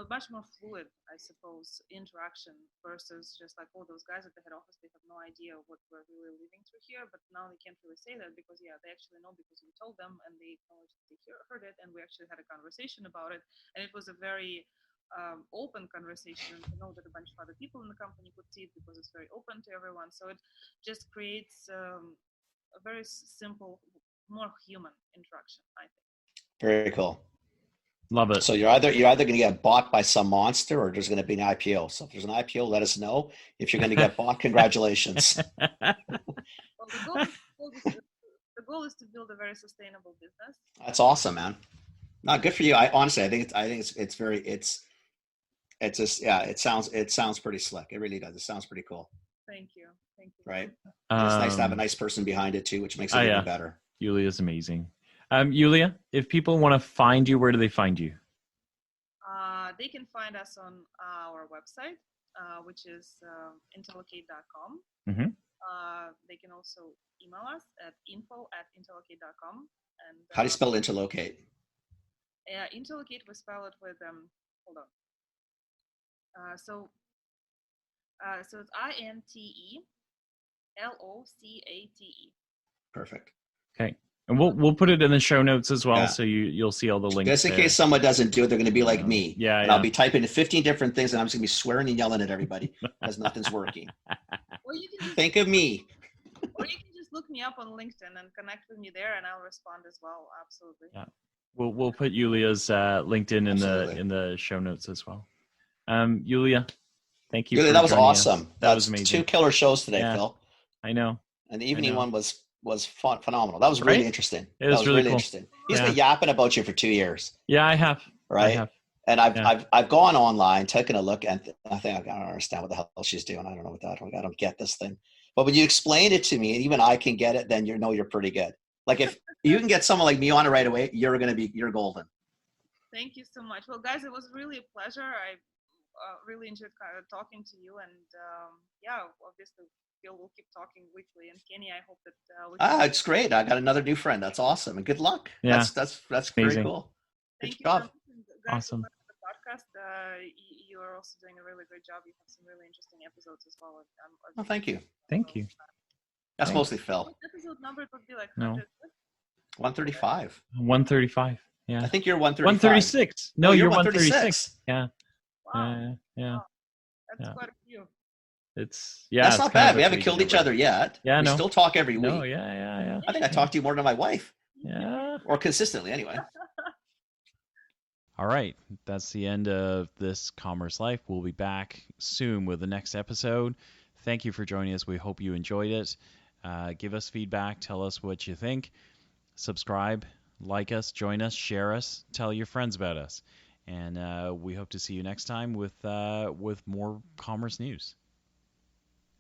much more fluid, I suppose, interaction versus just like, oh, those guys at the head office, they have no idea what we're really living through here. But now they can't really say that, because they actually know, because we told them, and they acknowledged that they heard it, and we actually had a conversation about it, and it was a very open conversation, to know that a bunch of other people in the company could see it, because it's very open to everyone. So it just creates a very simple, more human interaction, I think. Very cool. Love it. So you're either going to get bought by some monster, or there's going to be an IPO. So if there's an IPO, let us know. If you're going to get bought, congratulations. Well, the goal is to build a very sustainable business. That's awesome, man. Not good for you. I think it sounds pretty slick. It really does. It sounds pretty cool. Thank you. Right. It's nice to have a nice person behind it too, which makes it even better. Yulia is amazing. Yulia, if people want to find you, where do they find you? They can find us on our website, which is Intelocate.com. Mm-hmm. They can also email us at info@Intelocate.com. And how do you spell Intelocate? Intelocate, we spell it with hold on. So it's INTELOCATE. Perfect. Okay. And we'll put it in the show notes as well, Yeah. so you'll see all the links. Just in there. case someone doesn't do it, they're going to be like me. Yeah, and yeah. I'll be typing in 15 different things, and I'm just going to be swearing and yelling at everybody because nothing's working. Or you can just, Think of me. or you can just look me up on LinkedIn and connect with me there, and I'll respond as well. Absolutely. Yeah. We'll put Yulia's LinkedIn Absolutely. in the show notes as well. Yulia, thank you. Really, for that was joining us. awesome. That was That's amazing. 2 killer shows today, Yeah. Phil. I know. And the evening know. one was phenomenal. That was really Right? interesting. It was that was really really cool. interesting. He's been yapping about you for 2 years, Yeah, I have. right? I have. And Yeah. I've gone online, taken a look, and I think I don't understand what the hell she's doing. I don't know what that. I don't get this thing. But when you explain it to me, and even I can get it, then you're pretty good. Like if you can get someone like me on it right away, you're golden. Thank you so much. Well, guys, it was really a pleasure. I really enjoyed talking to you, and obviously we'll keep talking weekly. And Kenny, I hope that we can. It's great. I got another new friend. That's awesome, and good luck. Yeah. That's very Amazing. cool. Thank Good you job. so much. And guys, Awesome. good luck with the podcast. You are also doing a really great job. You have some really interesting episodes as well. Well, thank you. Thank you. That's Thanks. mostly Phil. What episode number would be like? No. 100? 135. 135. Yeah. I think you're 135. 136. No, you're 136. 136. Yeah. Wow. Yeah. That's Yeah. quite a few. That's That's it's not kind bad. of We a haven't crazy killed each number. other yet. Yeah, we no. still talk every week. No, yeah. I think I talk to you more than my wife, Yeah. or consistently anyway. All right, that's the end of this Commerce Life. We'll be back soon with the next episode. Thank you for joining us. We hope you enjoyed it. Give us feedback. Tell us what you think. Subscribe, like us, join us, share us, tell your friends about us. And we hope to see you next time with more commerce news.